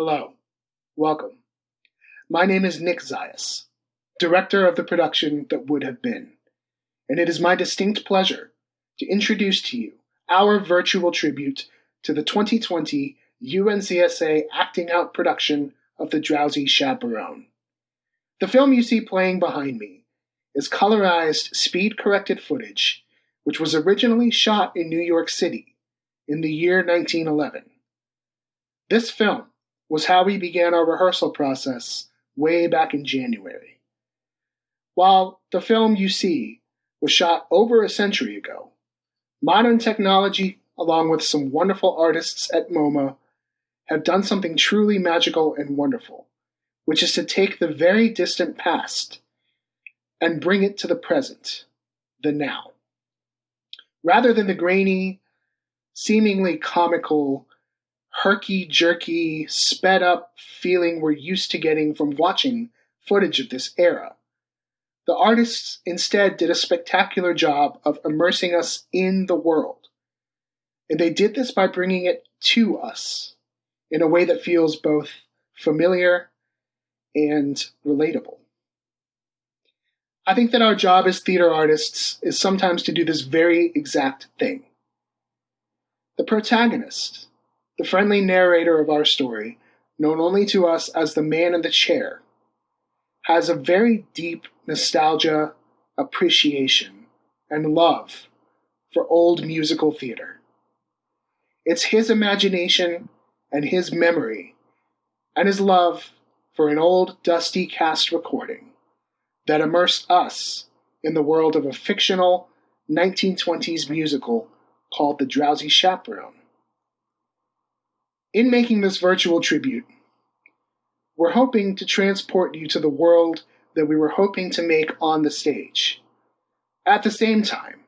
Hello, welcome. My name is Nick Zayas, director of the production that would have been, and it is my distinct pleasure to introduce to you our virtual tribute to the 2020 UNCSA Acting Out production of The Drowsy Chaperone. The film you see playing behind me is colorized, speed-corrected footage which was originally shot in New York City in the year 1911. This film was how we began our rehearsal process way back in January. While the film you see was shot over a century ago, modern technology, along with some wonderful artists at MoMA, have done something truly magical and wonderful, which is to take the very distant past and bring it to the present, the now. Rather than the grainy, seemingly comical, herky-jerky, sped-up feeling we're used to getting from watching footage of this era, the artists instead did a spectacular job of immersing us in the world. And they did this by bringing it to us in a way that feels both familiar and relatable. I think that our job as theater artists is sometimes to do this very exact thing. The protagonist, the friendly narrator of our story, known only to us as the man in the chair, has a very deep nostalgia, appreciation, and love for old musical theater. It's his imagination and his memory and his love for an old dusty cast recording that immersed us in the world of a fictional 1920s musical called The Drowsy Chaperone. In making this virtual tribute, we're hoping to transport you to the world that we were hoping to make on the stage. At the same time,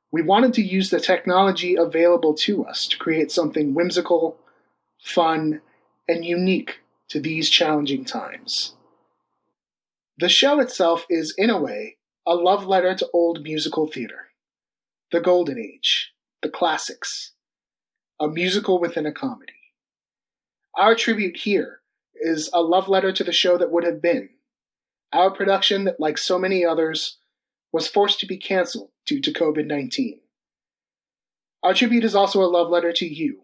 we wanted to use the technology available to us to create something whimsical, fun, and unique to these challenging times. The show itself is, in a way, a love letter to old musical theater, the golden age, the classics, a musical within a comedy. Our tribute here is a love letter to the show that would have been, our production that, like so many others, was forced to be canceled due to COVID-19. Our tribute is also a love letter to you,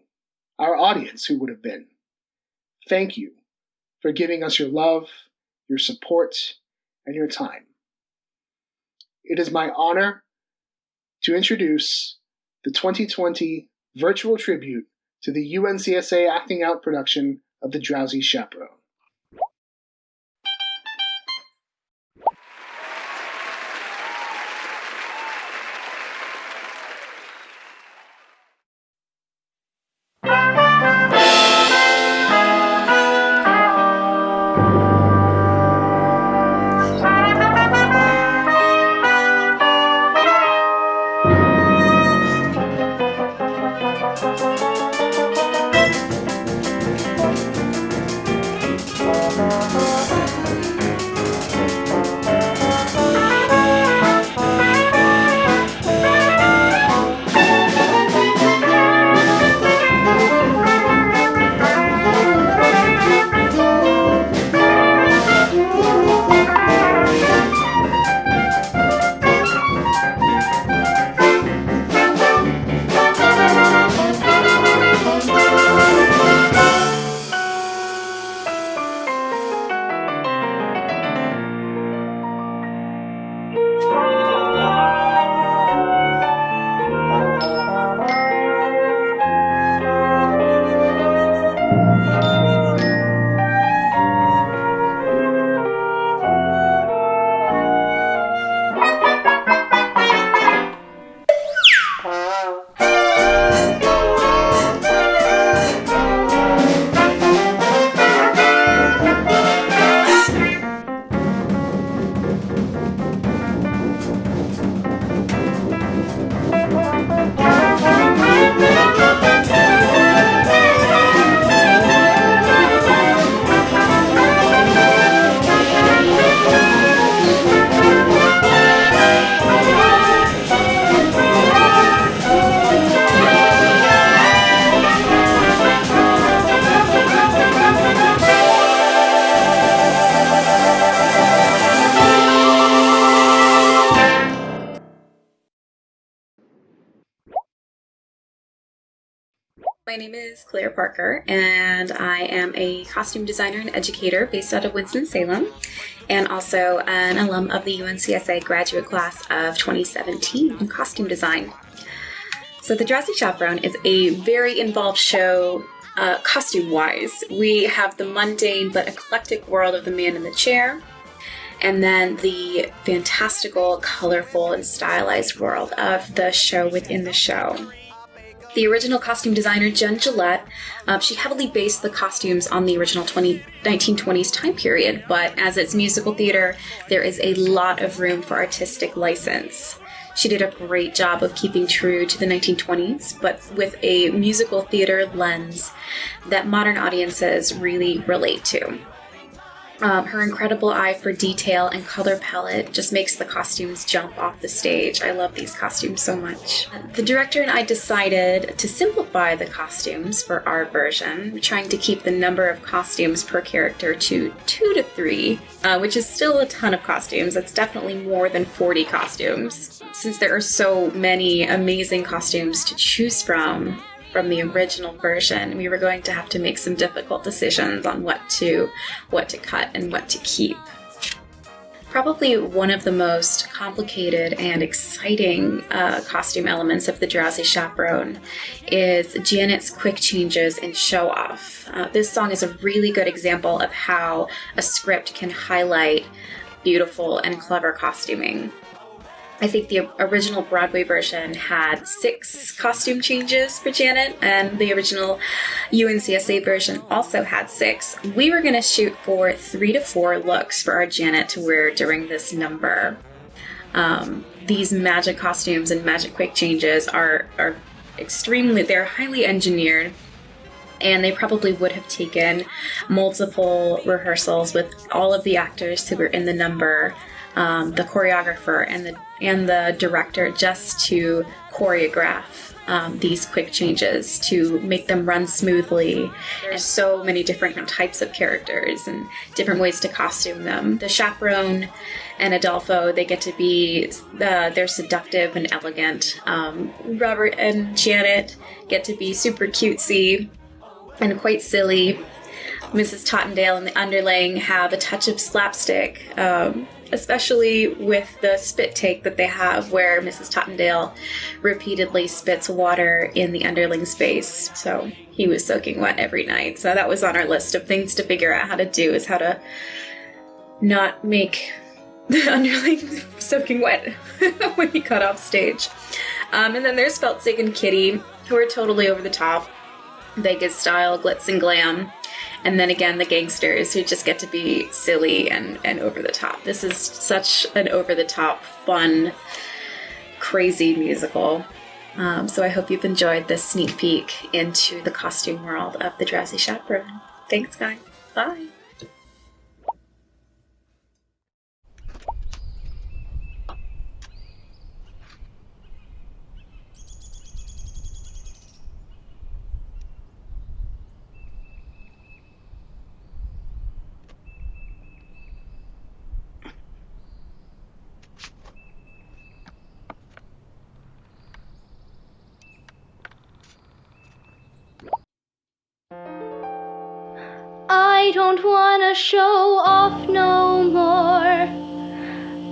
our audience who would have been. Thank you for giving us your love, your support, and your time. It is my honor to introduce the 2020 virtual tribute to the UNCSA Acting Out production of The Drowsy Chaperone. My name is Claire Parker, and I am a costume designer and educator based out of Winston-Salem, and also an alum of the UNCSA graduate class of 2017 in costume design. So the Drowsy Chaperone is a very involved show costume-wise. We have the mundane but eclectic world of the man in the chair, and then the fantastical, colorful, and stylized world of the show within the show. The original costume designer, Jen Gillette, she heavily based the costumes on the original 1920s time period, but as it's musical theater, there is a lot of room for artistic license. She did a great job of keeping true to the 1920s, but with a musical theater lens that modern audiences really relate to. Her incredible eye for detail and color palette just makes the costumes jump off the stage. I love these costumes so much. The director and I decided to simplify the costumes for our version, trying to keep the number of costumes per character to 2 to 3, which is still a ton of costumes. It's definitely more than 40 costumes. Since there are so many amazing costumes to choose from the original version, we were going to have to make some difficult decisions on what to cut and what to keep. Probably one of the most complicated and exciting costume elements of the Drowsy Chaperone is Janet's quick changes and show off. This song is a really good example of how a script can highlight beautiful and clever costuming. I think the original Broadway version had 6 costume changes for Janet, and the original UNCSA version also had 6. We were going to shoot for 3 to 4 looks for our Janet to wear during this number. These magic costumes and magic quick changes are they're highly engineered, and they probably would have taken multiple rehearsals with all of the actors who were in the number, the choreographer and the director, just to choreograph these quick changes to make them run smoothly. There's so many different types of characters and different ways to costume them. The chaperone and Adolfo, they get to be they're seductive and elegant. Robert and Janet get to be super cutesy and quite silly. Mrs. Tottendale and the underling have a touch of slapstick, especially with the spit take that they have, where Mrs. Tottendale repeatedly spits water in the underling's face. So he was soaking wet every night. So that was on our list of things to figure out how to do, is how to not make the underling soaking wet when he got off stage. And then there's Feltzig and Kitty, who are totally over the top, Vegas style, glitz and glam. And then again, the gangsters, who just get to be silly and over the top. This is such an over the top, fun, crazy musical. So I hope you've enjoyed this sneak peek into the costume world of the Drowsy Chaperone. Thanks, guys. Bye. I don't wanna show off no more.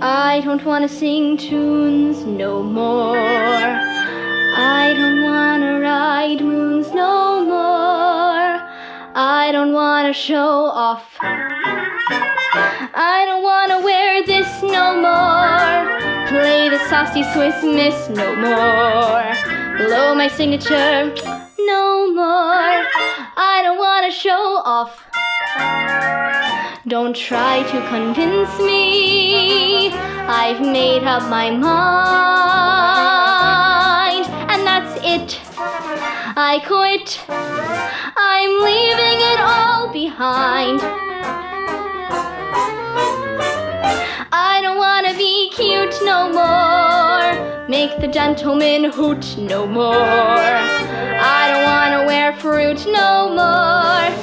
I don't wanna sing tunes no more. I don't wanna ride moons no more. I don't wanna show off. I don't wanna wear this no more. Play the saucy Swiss miss no more. Blow my signature no more. I don't wanna show off. Don't try to convince me. I've made up my mind, and that's it. I quit. I'm leaving it all behind. I don't wanna be cute no more. Make the gentleman hoot no more. I don't wanna wear fruit no more.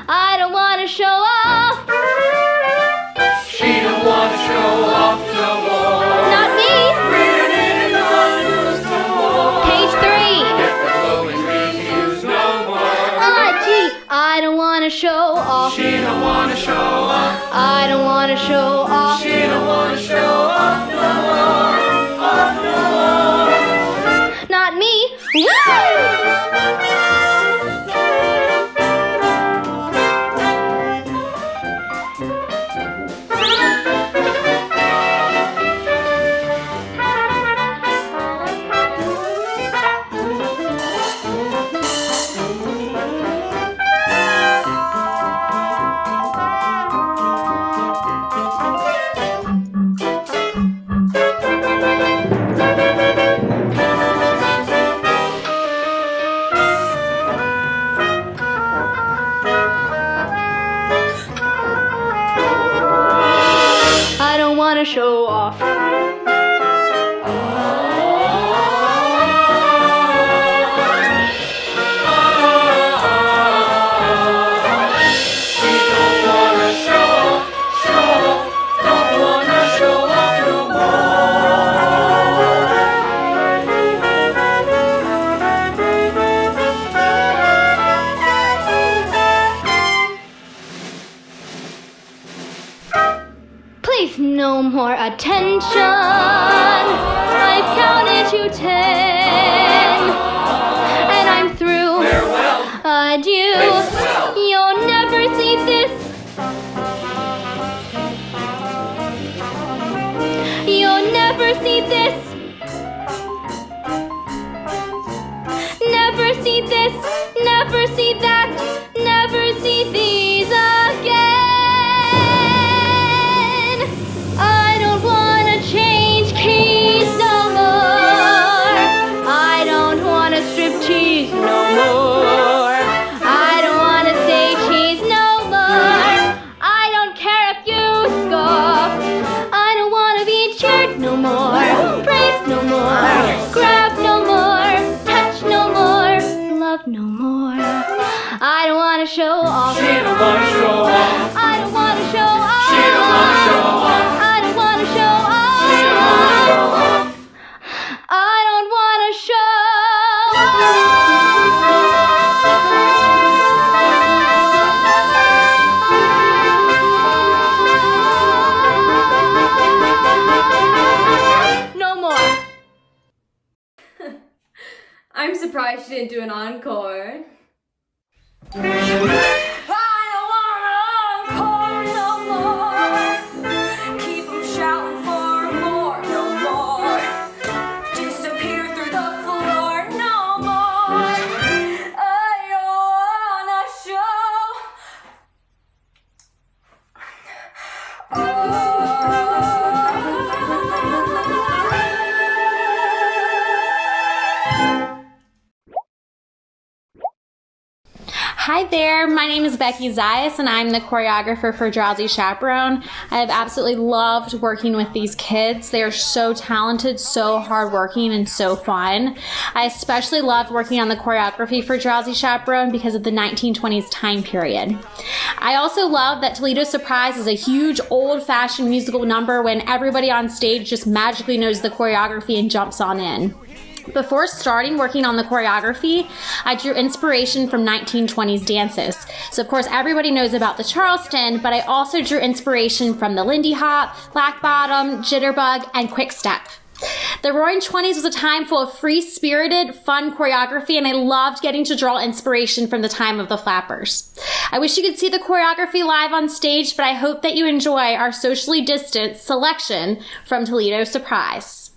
I don't wanna show off. She don't wanna show off no more. Not me. Read it in the news no more. Page 3. Get the glowing reviews no more. show off. She don't wanna show off. I don't wanna show off. She don't wanna show off no more. Off no more. Not me. Woo! I don't wanna show off. She don't wanna show off, don't wanna show off no Please, no more attention. I've counted to 10, and I'm through. Farewell. Adieu. Farewell. You'll never see this. You'll never see this. Never see this. Never see that. Never see these again. I don't wanna change keys no more. I don't wanna strip tease no more. I don't wanna say cheese no more. I don't care if you scoff. I don't wanna be cheered no more. Praised no more. Grab no more. Touch no more. Love no more. I don't wanna show off. She don't wanna show off. I don't wanna show off. She don't wanna show off. I don't wanna show off. She don't wanna show off. I don't wanna show off. No more. I'm surprised she didn't do an encore. I don't wanna encore no more. Keep 'em shouting for more, no more. Disappear through the floor, no more. I don't wanna show. Hi there, my name is Becky Zayas and I'm the choreographer for Drowsy Chaperone. I have absolutely loved working with these kids. They are so talented, so hardworking, and so fun. I especially loved working on the choreography for Drowsy Chaperone because of the 1920s time period. I also love that Toledo Surprise is a huge old-fashioned musical number when everybody on stage just magically knows the choreography and jumps on in. Before starting working on the choreography, I drew inspiration from 1920s dances. So of course everybody knows about the Charleston, but I also drew inspiration from the Lindy Hop, Black Bottom, Jitterbug, and Quick Step. The Roaring '20s was a time full of free-spirited, fun choreography, and I loved getting to draw inspiration from the time of the Flappers. I wish you could see the choreography live on stage, but I hope that you enjoy our socially distanced selection from Toledo Surprise.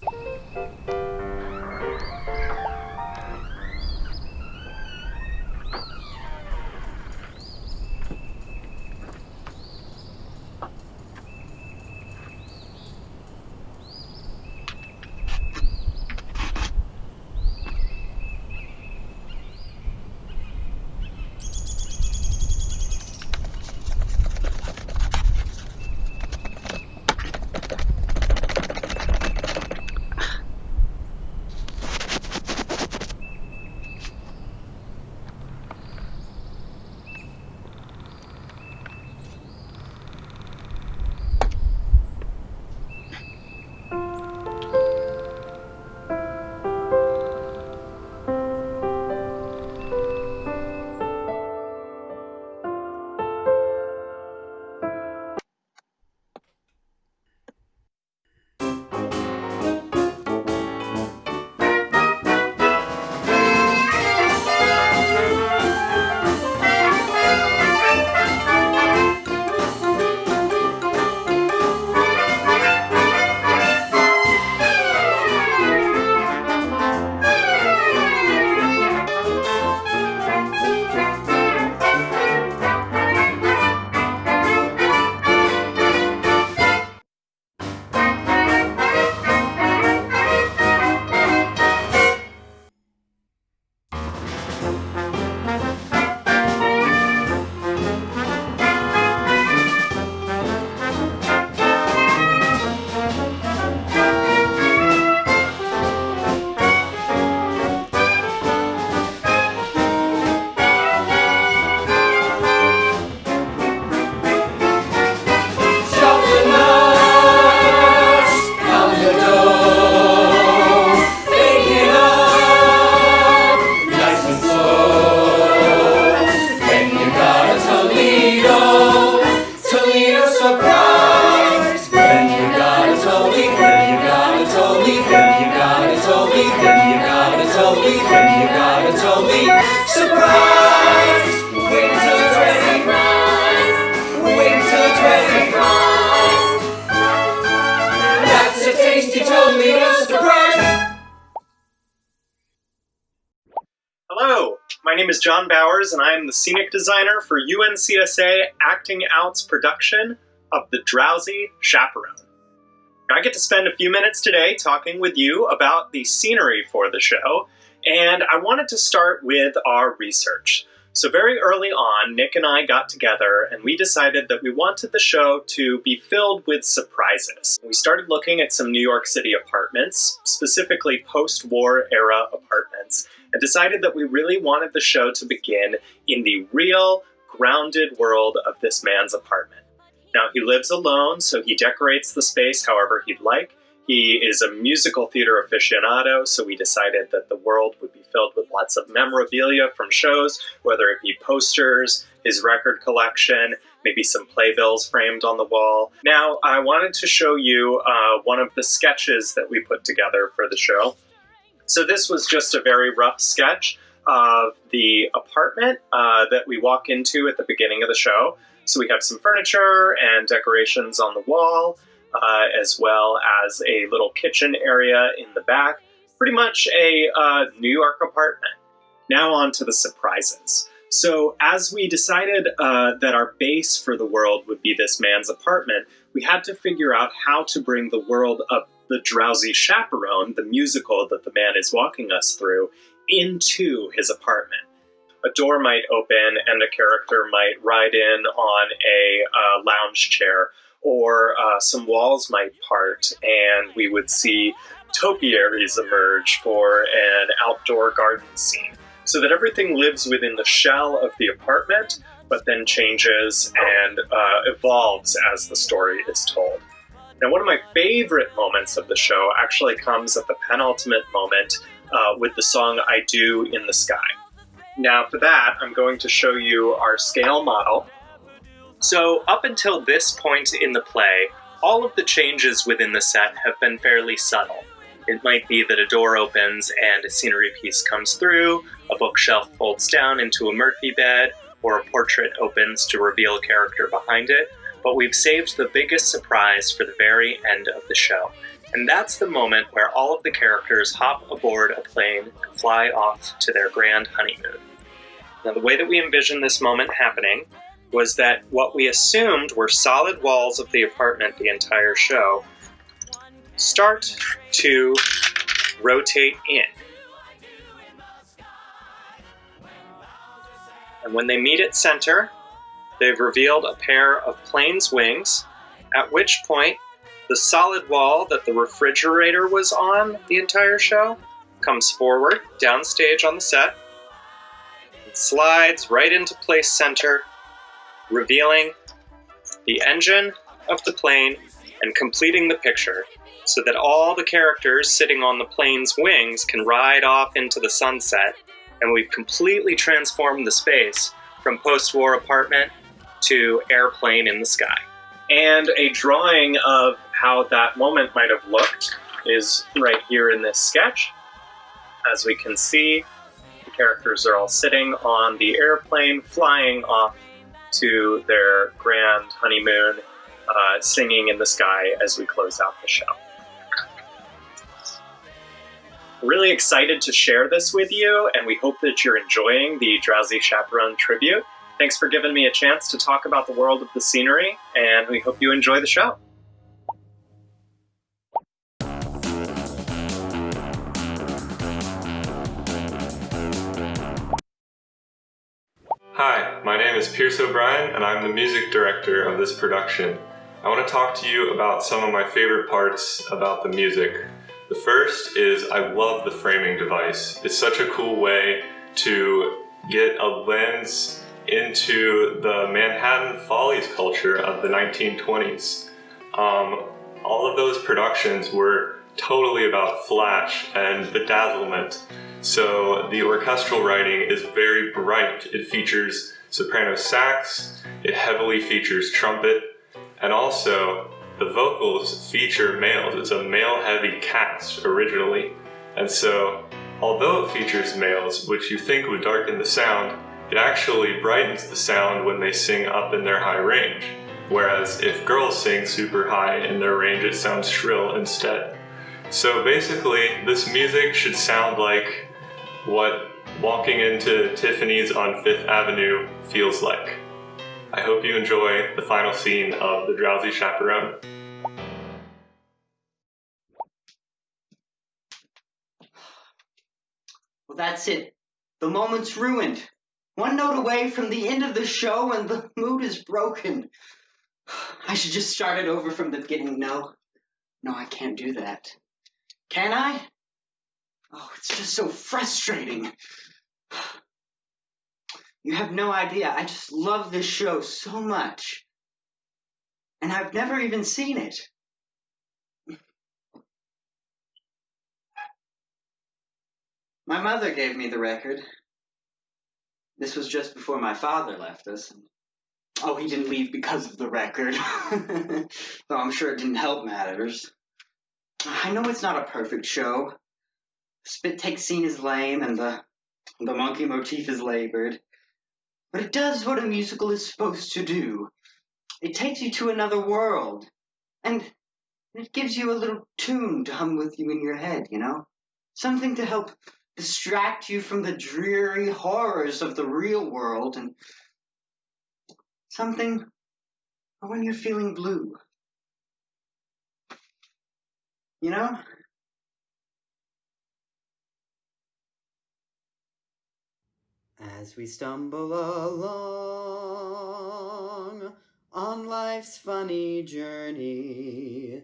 name is John Bowers, and I am the scenic designer for UNCSA Acting Out's production of The Drowsy Chaperone. Now, I get to spend a few minutes today talking with you about the scenery for the show, and I wanted to start with our research. So very early on, Nick and I got together and we decided that we wanted the show to be filled with surprises. We started looking at some New York City apartments, specifically post-war era apartments, and decided that we really wanted the show to begin in the real, grounded world of this man's apartment. Now, he lives alone, so he decorates the space however he'd like. He is a musical theater aficionado, so we decided that the world would be filled with lots of memorabilia from shows, whether it be posters, his record collection, maybe some playbills framed on the wall. Now, I wanted to show you one of the sketches that we put together for the show. So this was just a very rough sketch of the apartment that we walk into at the beginning of the show. So we have some furniture and decorations on the wall, as well as a little kitchen area in the back. Pretty much a New York apartment. Now on to the surprises. So as we decided that our base for the world would be this man's apartment, we had to figure out how to bring the world of The Drowsy Chaperone, the musical that the man is walking us through, into his apartment. A door might open and a character might ride in on a lounge chair, or some walls might part and we would see topiaries emerge for an outdoor garden scene. So that everything lives within the shell of the apartment, but then changes and evolves as the story is told. Now, one of my favorite moments of the show actually comes at the penultimate moment with the song I Do in the Sky. Now, for that, I'm going to show you our scale model. So, up until this point in the play, all of the changes within the set have been fairly subtle. It might be that a door opens and a scenery piece comes through, a bookshelf folds down into a Murphy bed, or a portrait opens to reveal a character behind it, but we've saved the biggest surprise for the very end of the show. And that's the moment where all of the characters hop aboard a plane and fly off to their grand honeymoon. Now, the way that we envisioned this moment happening was that what we assumed were solid walls of the apartment the entire show start to rotate in. And when they meet at center, they've revealed a pair of plane's wings, at which point the solid wall that the refrigerator was on the entire show comes forward, downstage on the set, and slides right into place center, revealing the engine of the plane and completing the picture so that all the characters sitting on the plane's wings can ride off into the sunset, and we've completely transformed the space from post-war apartment to airplane in the sky. And a drawing of how that moment might have looked is right here in this sketch. As we can see, the characters are all sitting on the airplane, flying off to their grand honeymoon, singing in the sky as we close out the show. Really excited to share this with you, and we hope that you're enjoying the Drowsy Chaperone tribute. Thanks for giving me a chance to talk about the world of the scenery, and we hope you enjoy the show. Hi, my name is Pierce O'Brien, and I'm the music director of this production. I want to talk to you about some of my favorite parts about the music. The first is I love the framing device. It's such a cool way to get a lens into the Manhattan Follies culture of the 1920s. All of those productions were totally about flash and bedazzlement. So the orchestral writing is very bright. It features soprano sax, it heavily features trumpet, and also the vocals feature males. It's a male-heavy cast originally. And so, although it features males, which you think would darken the sound, it actually brightens the sound when they sing up in their high range. Whereas if girls sing super high in their range, it sounds shrill instead. So basically, this music should sound like what walking into Tiffany's on 5th Avenue feels like. I hope you enjoy the final scene of The Drowsy Chaperone. Well, that's it. The moment's ruined. One note away from the end of the show and the mood is broken. I should just start it over from the beginning. No, I can't do that. Can I? Oh, it's just so frustrating. You have no idea. I just love this show so much. And I've never even seen it. My mother gave me the record. This was just before my father left us. Oh, he didn't leave because of the record. Though I'm sure it didn't help matters. I know it's not a perfect show. The spit take scene is lame and the monkey motif is labored. But it does what a musical is supposed to do. It takes you to another world. And it gives you a little tune to hum with you in your head, you know? Something to help distract you from the dreary horrors of the real world, and something for when you're feeling blue. You know? As we stumble along on life's funny journey,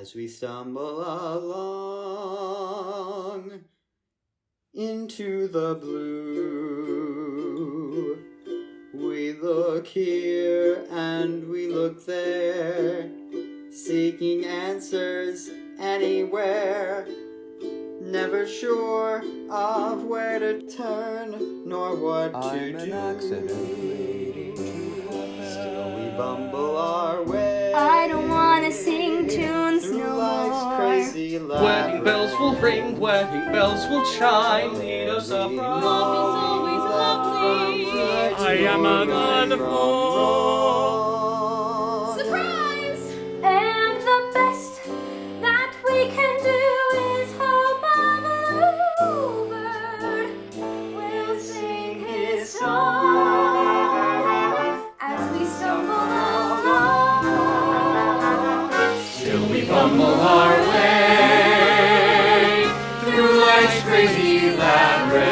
as we stumble along into the blue, we look here and we look there, seeking answers anywhere, never sure of where to turn nor what to do. Still we bumble our way. I don't wanna sing tunes no more. Crazy Wedding bells will ring, wedding bells will chime. Lead us up from Love is always lovely. I am an unfold. Surprise! And the best that we can do is hope a bluebird will sing his song as we stumble along. Still we bumble our way through life's crazy labyrinth.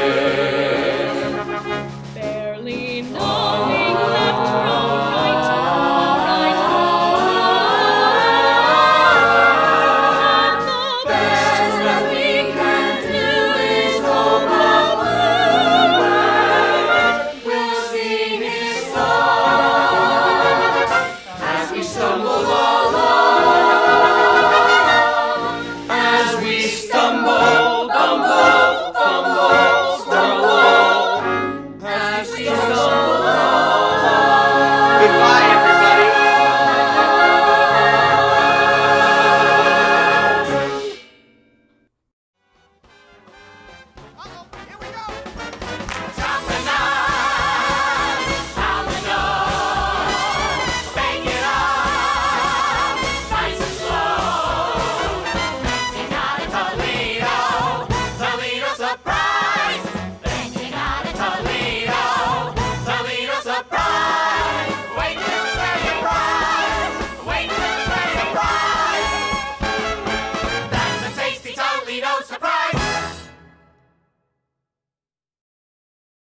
Barely knowing left from right to right. And the best that we can do is hope a bluebird will sing his song As we stumble along, as we stumble, bumble, fumble, stumble, as we stumble along. Goodbye,